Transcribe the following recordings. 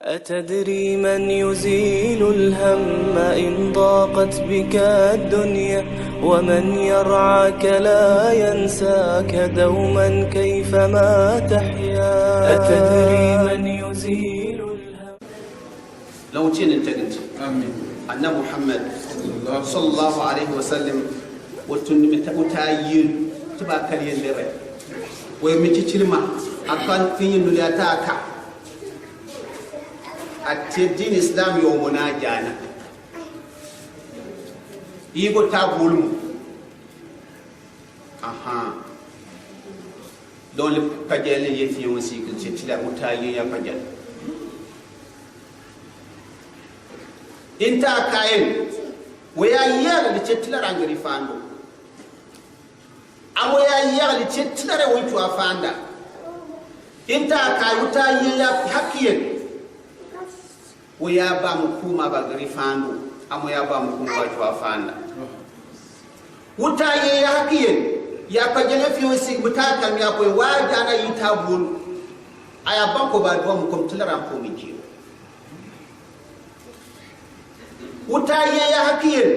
أتدري من يزيل الهم إن ضاقت بك الدنيا ومن يرعاك لا ينساك دوما كيفما تحيا. أتدري من يزيل الهم. لو تين تجنت أن محمد صلى الله عليه وسلم وتنمتايين تبا كلين لري ويمتشلما أكان فين نلاتاكا الدين الإسلام يومنا جانا يقول تابولم دون الفجل يفيون سيكل تتلا متايين يا فجل انت كاين ويا يال لتتلا رانغري فاندو amo ya yali tetlare wontu afanda inta ka yuta yilla hakiyen waya ba mu kuma ba gari fando amo ya ba mu kuma watu afanda wuta ye ya hakiyen ya pa jene fi wisi mutaka mi akoy waja na yita bul aya banko ba do mu kom tlara ko mi ki wuta ye ya hakiyen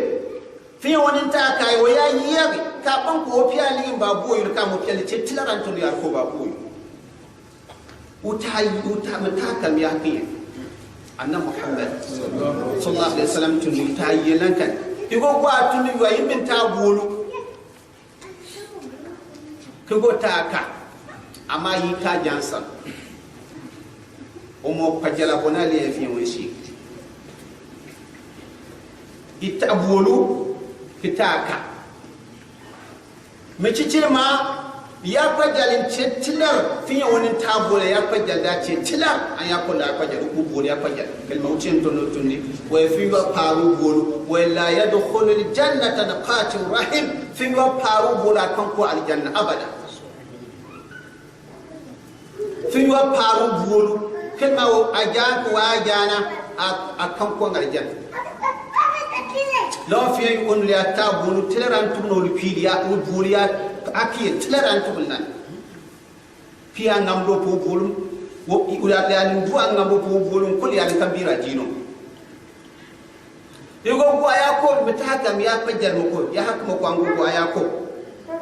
fi wonin ta kai waya yiyagi ka ban ko piyali ba boyu ka mo piyali ce tilaran to ya ko ba boyu uta mata kam ya kiyen annabi muhammad sallallahu alaihi wasallam tun ta yelan kan igo gwa tun yo yimin ta bolu ko ta ka amma yi ta jansan o mo pajala bonali e fi wonsi ita bolu kitaka mace ma ya fajalin cetilar fiye wani tabola ya fajal da cetilar an ya kula ya fajal kubur ya fajal kalmaucin tunutuni wa fi wa faru bolu wa la yadkhulu aljannata naqatir rahim fi wa faru bola kan ko aljanna abada fi wa faru bolu kalma wa ajan ko ajana akan ko aljanna law fi on li atabulu tilaran tuno lipidia o buria akiye tilaran tubulna pia ngamdo po bolum wo ula dalin duwa ngamdo po bolum kul ya kabira dino yugo ko ayako mitaka mi yapajar ko ya hakmo ko ango ko ayako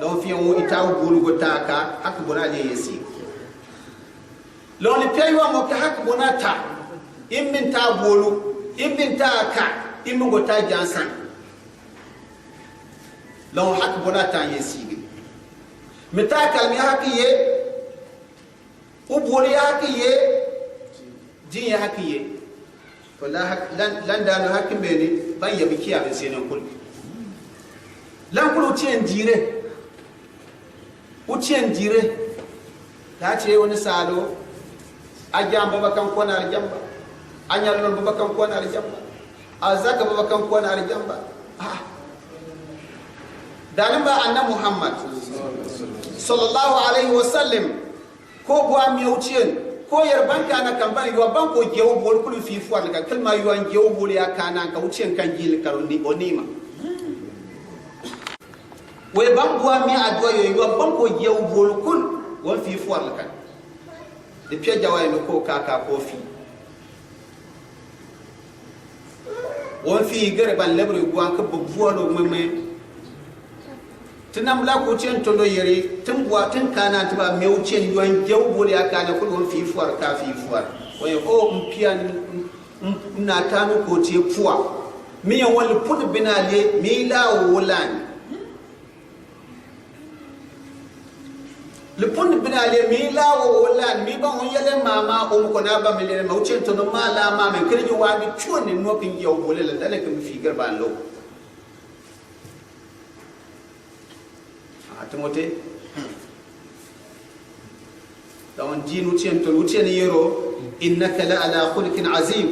law fi on itaw bolu go taka hakbona le yesi law li peyo mo ka hakbona ta immin ta bolu immin ta ka immin go ta jansan لو حق بناتا يسيغ متاكل مي حقيه وبوري حقيه جي حقيه ولا حق لن دانو حق بيني بان يبكي ابن سينن كل لن كل وتين جيره لا تشي وني سالو اجام بابا كان كون على جنب انيال لون بابا كان كون على جنب ازاك بابا كان كون على جنب dalimba anna muhammad sallallahu alaihi wasallam ko gwa mi wucien ko yarbanka na kambani yo banko jewo bol kulu fi fu alka kalma yo an jewo bol ya kana ka wucien kan jil karoni onima we bangwa mi adwa yo banko jewo bol kul won fi fu alka de pia jaway no ko kaka ko fi won fi gare ban lebre gwa ka bubuwa no meme tinam la ko cen to do yeri timbwa tin kana tiba mewcen yon jewbol ya kana kul won fi fuar ka fi fuar way o mpian na tanu ko tie puwa mi yon wal pud binale mi la wolan le pud binale mi la wolan mi ba on yele mama o ko na ba mi le mewcen to no mala mama kirji wa mi choni no kin jewbol la dalaka mi fi garban lo Timote dawon dinu tiento lutien yero innaka la ala khulqin azim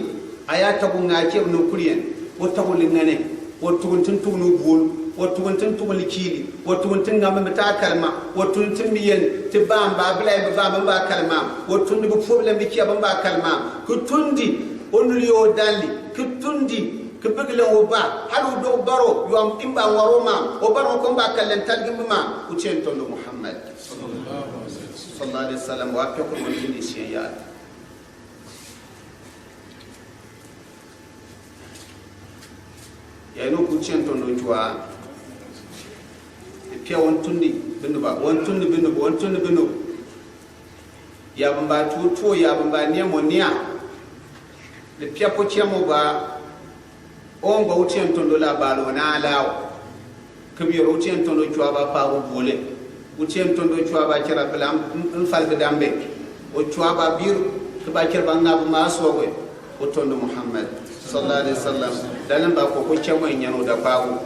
ayata bunga ke no kuriyen wata hulingane wato tuntun tunu bol wato tuntun tunu likili wato tuntun ngam mata kalma wato tuntun miyen te bamba blay ba kalma wato tundi bu problem bi kiya ba kalma ku tundi onriyo dalli ku tundi kebegele oba halu do baro yom imba waroma obaro ko ba kallen tagimma ucento no muhammad sallallahu alaihi wasallam wa ko ko ni siya ya no ku cien ton do chwa pia won tundi bindu ba won tundi bindu ya bamba tu ya bamba ne mo nia le pia po chemo ba on ba utien ton do la balo na lawo kabiro utien ton do chwa ba pa ru bole utien ton do chwa ba kira pelam fal be dambe o chwa ba bir to ba kira ba ngab ma so go o ton do Muhammad sallallahu alaihi wasallam dalan ba ko chemo nyano da bawo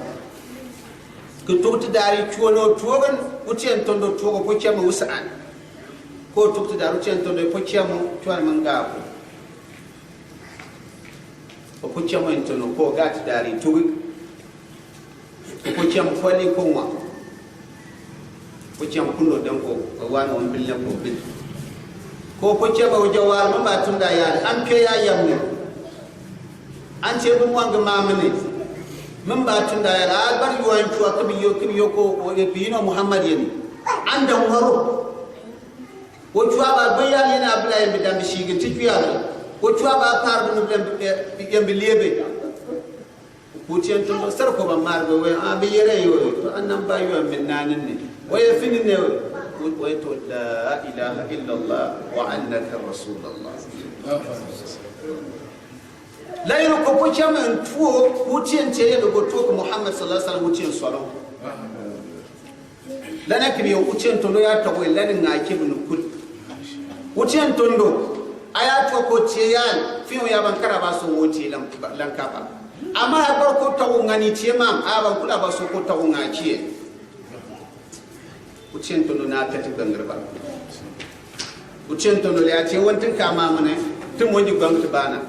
ko to dari chuono tuogan utien ton do tuogo ko chemo usaan ko to daru utien ton do ko chemo chwa mangabo o ko chemo entono ko gati dari tugi ko chemo fali ko wa ko chemo kundo dan ko wano on billa ko bil ko chemo jawal mamba tunda ya an ke ya yamne an ce bu wanga mamane mamba tunda ya albar yuwan chuwa kabiyo ko o bino Muhammad yani anda waro o chuwa ba bayani na abla yambe dambe shigin tikiyaro o chuwa ba par no yambe lebe ko tien to sar ko ba margo we a be yere yo annam ba yo min nanin ne way finin ne way to la ilaha illa Allah wa annaka rasulullah la yero ko po chaman tuo ko tien teye do go to ko Muhammad sallallahu alaihi wasallam tien solo lana kibiyo ko tien to ya to we lanin na kibnu kul ko tien tondo aya to ko tiyan fiyo ya bankara ba so woti lankapa amma ya bar ko tawo ngani tiyamam aba kula ba so ko tawo ngaciye ucen to na tati gangarba ucen to ya ce wantin kama mane tun wani gwamnati bana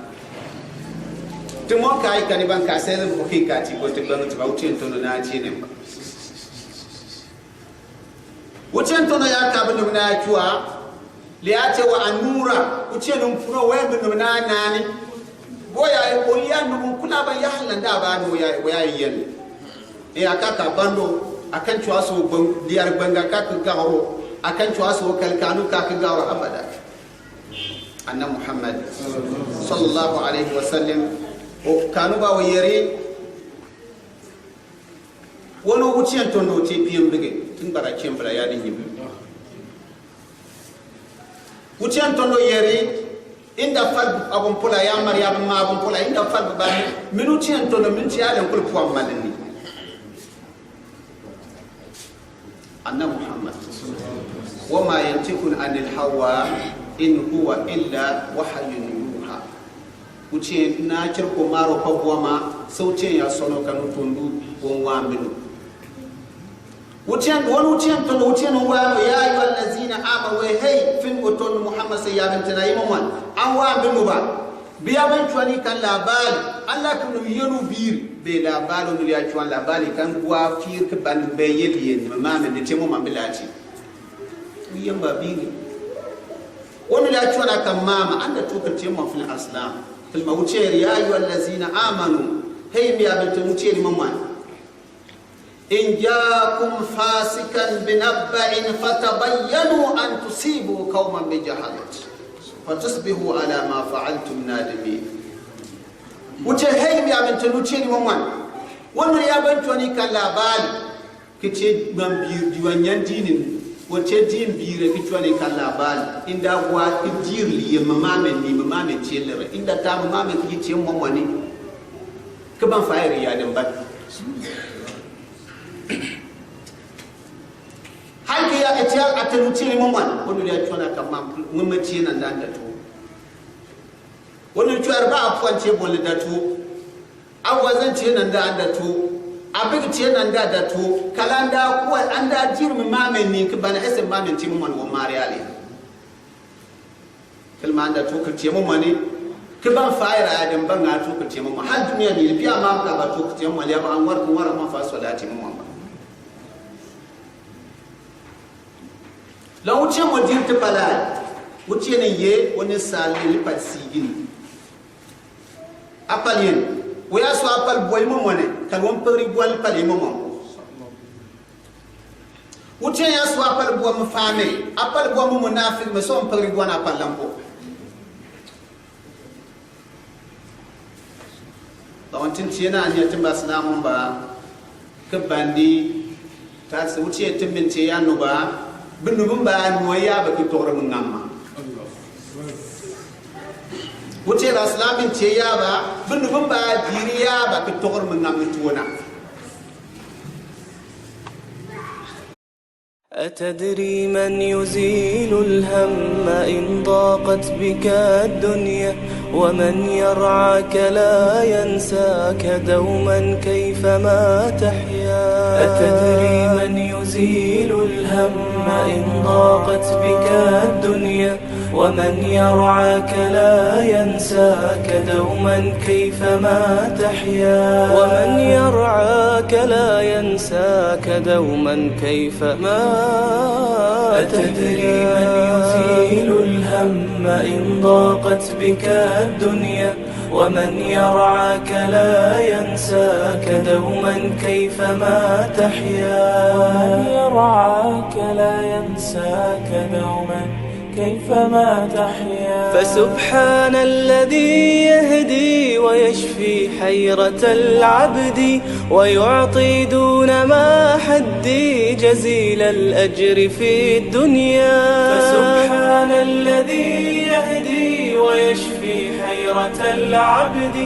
tun mo kai kani ban ka sai ko kai ka ci ko tun gwamnati ba ucen to na ce ne ba ucen to ya ka bin na kiwa liate wa anura ucen funo wembe na nani boya o yanu kula ba ya halanda ba no ya yen e akaka bando akan cuaso diar banga ka garo akan cuaso kalkanu ka garo abada anna Muhammad sallallahu alaihi wasallam o kanu ba yere wono ucien tondo te piem bege tin bara kembra ya din yibi ucien tondo yere inda fal abun pula ya maryam ma abun pula inda fal ba minuti en to no minti alen kul puam madani anna Muhammad wama yantikun anil hawa in huwa illa wahyun yuha uce na cirko maro pagwama sautin ya sono kanu tundu won wambidu ucen to ucen wa ya ayyuhal ladzina amanu hay fin uton Muhammad sallallahu alaihi wasallam an wambidu ba biya ban tuani kan labari Allah kan yenu bir be labari no ya tuan labari kan gwa fir ke ban be yeli mama ne temo mambilati yamba biri wani la tuana kan mama anda to ka temo fil aslam fil mawtiyar ya ayyuhal ladzina amanu hay biya ban tuani mama in jaakum fasikan binabba'in fatabayyanu an tusibu qauman bijahalati fatusbihu ala ma fa'altum nadimin wuce hey mi amin tanu ce ni mamman wannan ya banto ni kan labari kice ban biir diwanyan dinin wace din biire kice ni kan labari inda gwa dir li mamamen ni mamamen ce lere inda ta mamamen kice mamman ni ka ban fayar ya dan ba hanke ya etiya atanu ce ni mamman wannan ya tona kan mamman ce nan da to wannan cuwar ba a kwance bole da to awazan ce nan da anda to abin ce nan da to kalanda ko anda jirmi mamen ni ka bana esen mamen ce mun wa mariale kalma anda to ka ce mun mane ka ban fa'ira adam ban ga to ka ce mun har duniya ni biya ma ka ba to ka ce mun ya ba an war ma fa salati mun ba la wuce mo dirte pala wuce ne ye woni sali pat sigini apalien waya so apal boy mo mone kan won peri boy pali mo mo wuce ya so apal boy mo fame apal boy mo munafiq me so on peri boy na apal lampo tawan tin tiyana anya tin ba sana mun ba kabandi ta su wuce tin min ce ya no ba binu bin ba noya ba ki tore mun ngamma wuce da islamin ce ya ba binu bin ba diriya ba ki tore mun ngamma tuwana. أتدري من يزيل الهم إن ضاقت بك الدنيا ومن يرعاك لا ينساك دوما كيفما تحيا. أتدري من يزيل الهم إن ضاقت بك الدنيا ومن يرعاك لا ينساك دوما كيفما تحيا. ومن يرعاك لا ينساك دوما كيفما. أتدري من يزيل الهم إن ضاقت بك الدنيا ومن يرعاك لا ينساك دوما كيفما تحيا. ومن يرعاك لا ينساك دوما كيفما تحيا. فسبحان الذي يهدي ويشفي حيرة العبد ويعطي دون ما حدي جزيل الأجر في الدنيا. فسبحان الذي يهدي ويشفي حيرة العبد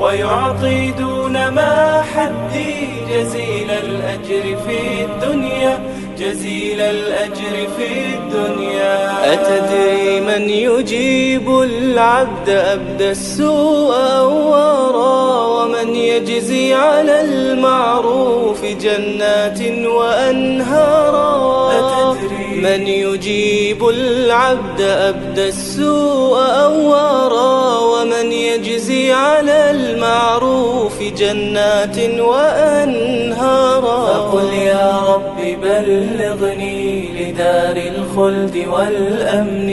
ويعطي دون ما حدي جزيل الأجر في الدنيا. جزيل الأجر في الدنيا. أتدري من يجيب العبد أبدى السوء أوارا ومن يجزي على المعروف جنات وأنهارا. أتدري من يجيب العبد أبدى السوء أوارا ومن يجزي على المعروف جنات وأنهارا. فقل يا رب بلغني لدار الخلد والأمن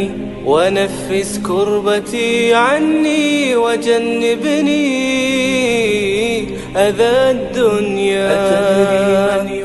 ونفس كربتي عني وجنبني أذى الدنيا. أتدري من